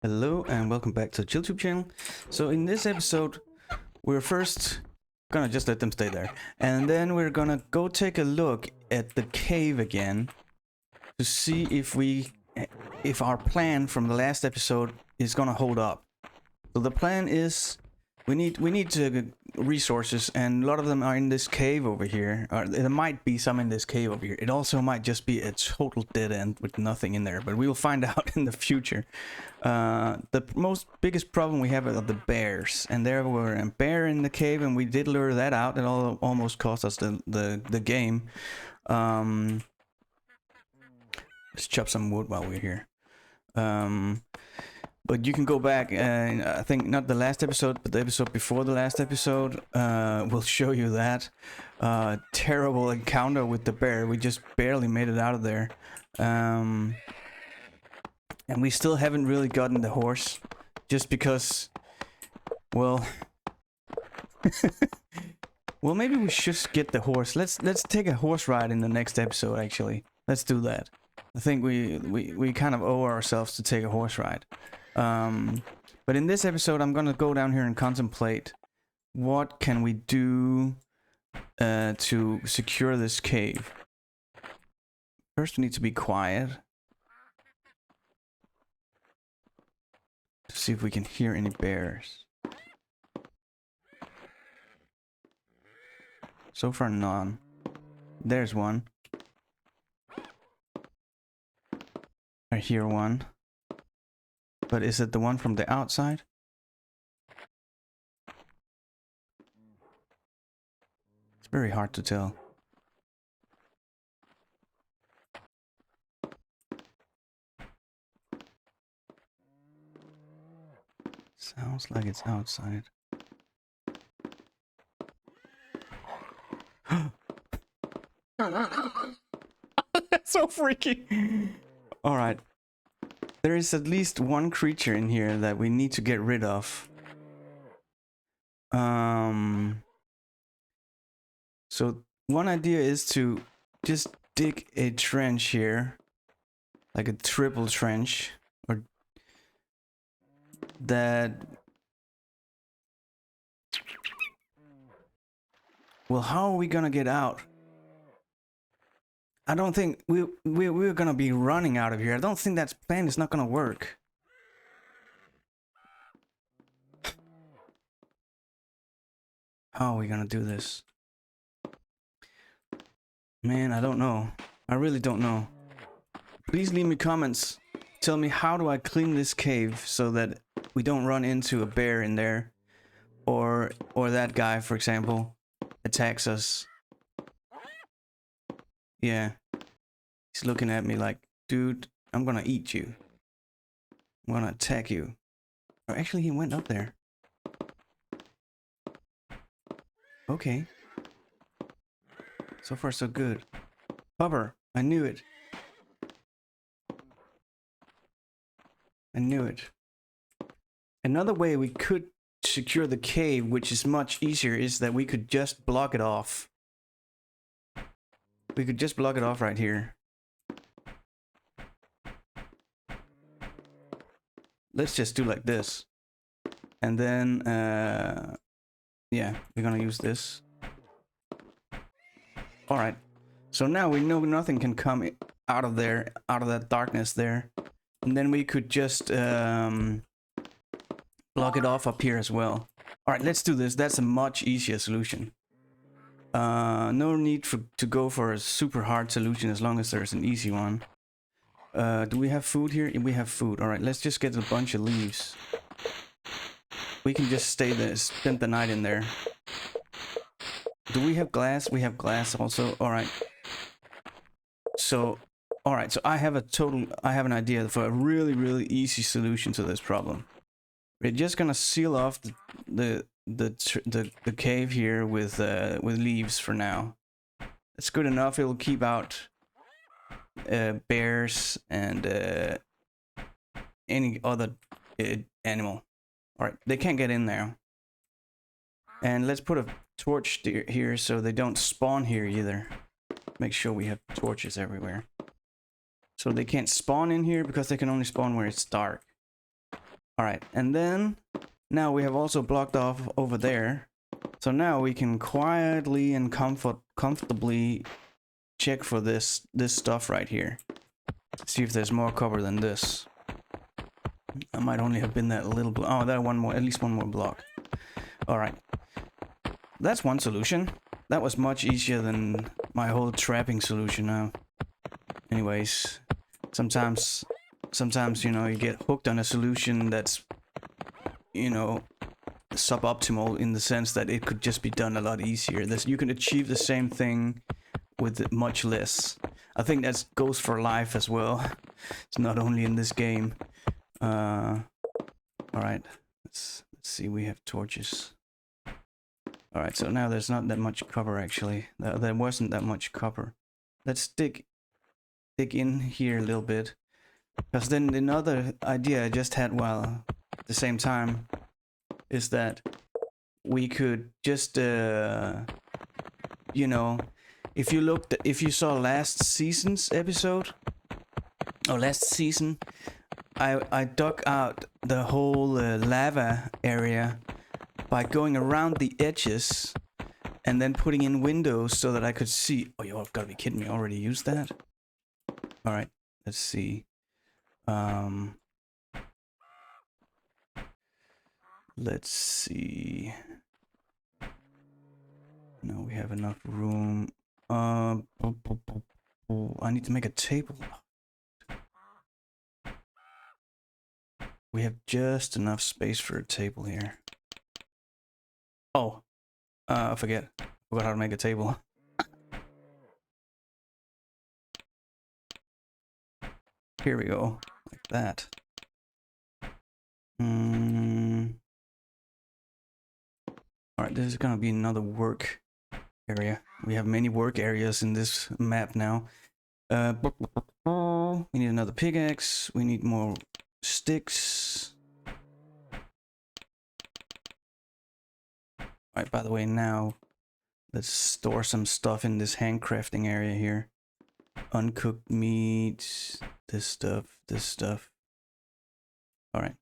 Hello and welcome back to the ChillTube channel. So in this episode, we're first gonna just let them stay there. And then we're gonna go take a look at the cave again to see if our plan from the last episode is gonna hold up. So the plan is we need resources, and a lot of them are in this cave over here. Or there might be some in this cave over here. It also might just be a total dead end with nothing in there, but we'll find out in the future. The biggest problem we have are the bears, and there were a bear in the cave, and we did lure that out. It almost cost us the game. Let's chop some wood while we're here. But you can go back, and I think not the last episode, but the episode before the last episode will show you that terrible encounter with the bear. We just barely made it out of there. And we still haven't really gotten the horse, just because, well, well, maybe we should get the horse. Let's take a horse ride in the next episode. Actually, let's do that. I think we kind of owe ourselves to take a horse ride. But in this episode, I'm gonna go down here and contemplate what can we do to secure this cave. First, we need to be quiet to see if we can hear any bears. So far, none. There's one. I hear one. But is it the one from the outside? It's very hard to tell. Sounds like it's outside. That's so freaky. All right. There is at least one creature in here that we need to get rid of. So one idea is to just dig a trench here, like a triple trench, or that. Well, how are we gonna get out? I don't think we're gonna be running out of here. I don't think that plan is not gonna work. How are we gonna do this? Man, I don't know. I really don't know. Please leave me comments. Tell me, how do I clean this cave so that we don't run into a bear in there, or that guy, for example, attacks us. Yeah. He's looking at me like, dude, I'm gonna eat you. I'm gonna attack you. Or actually, he went up there. Okay. So far, so good. Bubber, I knew it. I knew it. Another way we could secure the cave, which is much easier, is that we could just block it off. We could just block it off right here. Let's just do like this. And then, yeah, we're gonna use this. Alright. So now we know nothing can come out of there, out of that darkness there. And then we could just, block it off up here as well. Alright, let's do this. That's a much easier solution. No need to go for a super hard solution as long as there's an easy one. Do we have food here? We have food. Alright, let's just get a bunch of leaves. We can just stay there, spend the night in there. Do we have glass? We have glass also. Alright. So, alright, so I have an idea for a really, really easy solution to this problem. We're just gonna seal off the cave here with leaves for now. It's good enough. It'll keep out bears and any other animal. All right, they can't get in there. And let's put a torch here so they don't spawn here either. Make sure we have torches everywhere. So they can't spawn in here because they can only spawn where it's dark. All right, and then now we have also blocked off over there. So now we can quietly and comfortably check for this stuff right here. See if there's more cover than this. I might only have been that little block. Oh, that one more, at least one more block. All right, that's one solution. That was much easier than my whole trapping solution now. Anyways, sometimes, you know, you get hooked on a solution that's, you know, suboptimal in the sense that it could just be done a lot easier. You can achieve the same thing with much less. I think that goes for life as well. It's not only in this game. All right, let's see. We have torches. All right, so now there's not that much cover actually. There wasn't that much cover. Let's dig in here a little bit, because then another idea I just had while at the same time is that we could just you know, if you saw last season's episode or last season, I dug out the whole lava area by going around the edges and then putting in windows so that I could see. Oh, you've got to be kidding me! I already used that. All right, let's see. Let's see. No, we have enough room. I need to make a table. We have just enough space for a table here. Oh, I forgot how to make a table. Here we go, like that. Alright, this is gonna be another work area. We have many work areas in this map now. We need another pickaxe. We need more sticks. Alright, by the way, now let's store some stuff in this handcrafting area here. Uncooked meat, this stuff. Alright.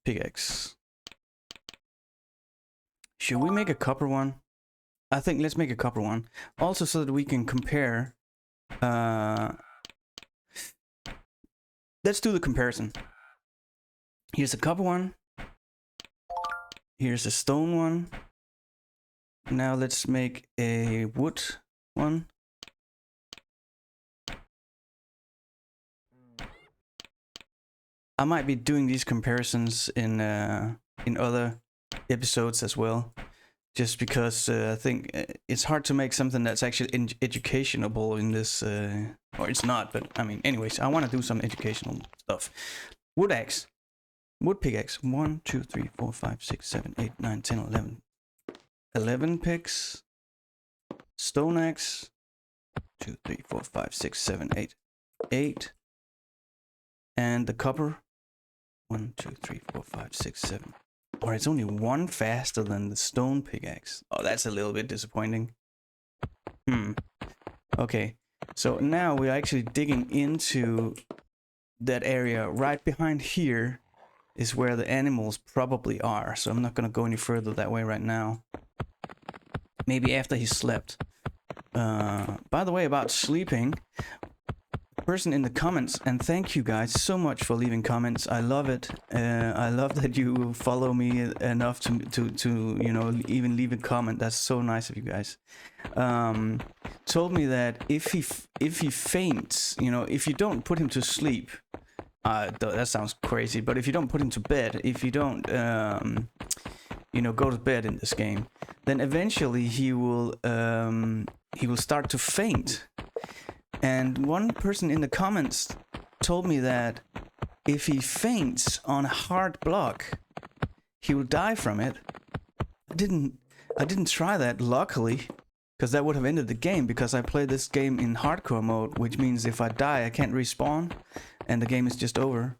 Pickaxe. Should we make a copper one? I think let's make a copper one. Also so that we can compare. Let's do the comparison. Here's a copper one. Here's a stone one. Now let's make a wood one. I might be doing these comparisons in other episodes as well, just because I think it's hard to make something that's actually educational in this, or it's not, but I mean, anyways, I want to do some educational stuff. Wood axe, wood pickaxe, 1, 2, 3, 4, 5, 6, 7, 8, 9, 10, 11. 11 picks. Stone axe, 2, 3, 4, 5, 6, 7, 8. 8. And the copper, 1, 2, 3, 4, 5, 6, 7. Or it's only one faster than the stone pickaxe. Oh, that's a little bit disappointing. Okay, so now we're actually digging into that area. Right behind here is where the animals probably are. So I'm not gonna go any further that way right now. Maybe after he slept. By the way, about sleeping, person in the comments, and thank you guys so much for leaving comments. I love it. I love that you follow me enough to you know, even leave a comment. That's so nice of you guys. Told me that if he faints, you know, if you don't put him to sleep, that sounds crazy, but if you don't put him to bed, if you don't you know, go to bed in this game, then eventually he will start to faint. And one person in the comments told me that if he faints on a hard block, he will die from it. I didn't try that, luckily, because that would have ended the game, because I play this game in hardcore mode, which means if I die, I can't respawn, and the game is just over.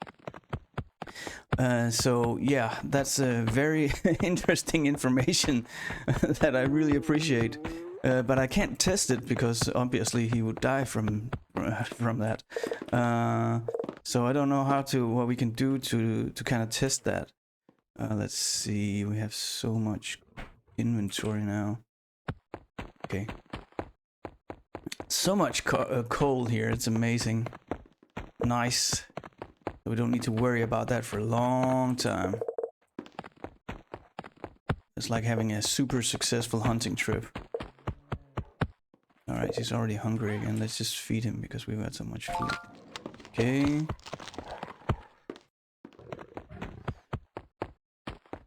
So yeah, that's a very interesting information that I really appreciate. But I can't test it because obviously he would die from that. So I don't know what we can do to kind of test that. Let's see, we have so much inventory now. Okay. So much coal here, it's amazing. Nice. We don't need to worry about that for a long time. It's like having a super successful hunting trip. Alright, he's already hungry again. Let's just feed him because we've got so much food. Okay.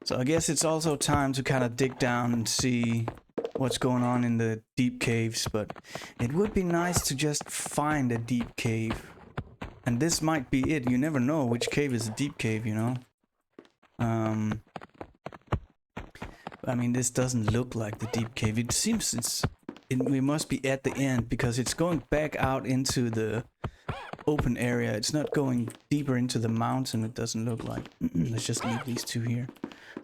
So I guess it's also time to kind of dig down and see what's going on in the deep caves, but it would be nice to just find a deep cave. And this might be it. You never know which cave is a deep cave, you know? I mean, this doesn't look like the deep cave. It seems we must be at the end because it's going back out into the open area. It's not going deeper into the mountain, it doesn't look like. Let's just leave these two here.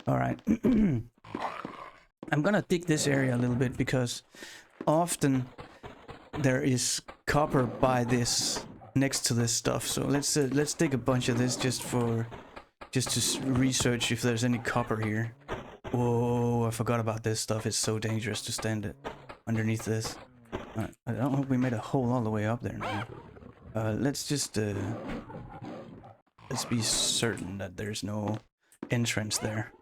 Alright. I'm gonna dig this area a little bit because often there is copper by this, next to this stuff. So let's dig a bunch of this just to research if there's any copper here. Whoa, I forgot about this stuff. It's so dangerous to stand it underneath this. I don't hope we made a hole all the way up there now. Let's just let's be certain that there's no entrance there.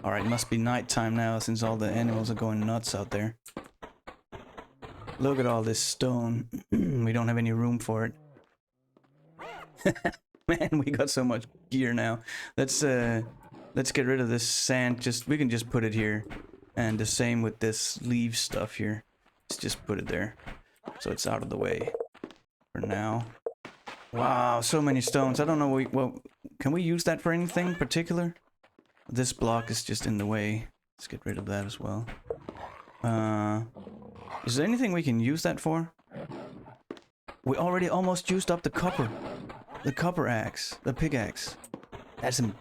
Alright, must be nighttime now since all the animals are going nuts out there. Look at all this stone. We don't have any room for it. Man, we got so much gear now. Let's get rid of this sand. We can just put it here. And the same with this leaf stuff here. Let's just put it there. So it's out of the way for now. Wow, so many stones. I don't know, well, can we use that for anything particular? This block is just in the way. Let's get rid of that as well. Is there anything we can use that for? We already almost used up the copper. The copper axe. The pickaxe. That's an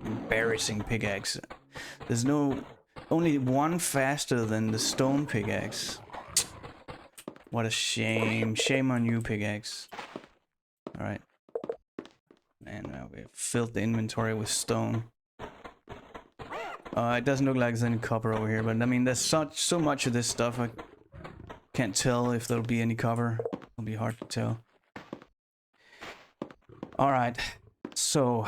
embarrassing pickaxe. There's only one faster than the stone pickaxe. What a shame. Shame on you, pickaxe. Alright. Man, we've filled the inventory with stone. It doesn't look like there's any copper over here, but I mean, there's so much of this stuff, I can't tell if there'll be any copper. It'll be hard to tell. Alright, so...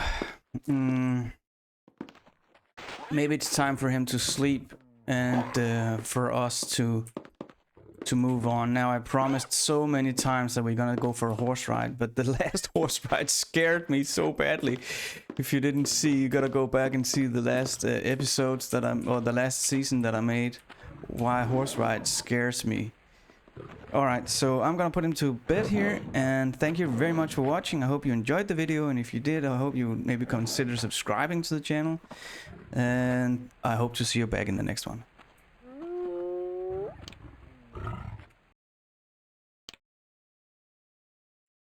maybe it's time for him to sleep and for us to move on. Now, I promised so many times that we're gonna go for a horse ride, but the last horse ride scared me so badly. If you didn't see, you gotta go back and see the last episodes that or the last season that I made. Why horse ride scares me. Alright, so I'm gonna put him to bed here, and thank you very much for watching. I hope you enjoyed the video, and if you did, I hope you maybe consider subscribing to the channel. And I hope to see you back in the next one.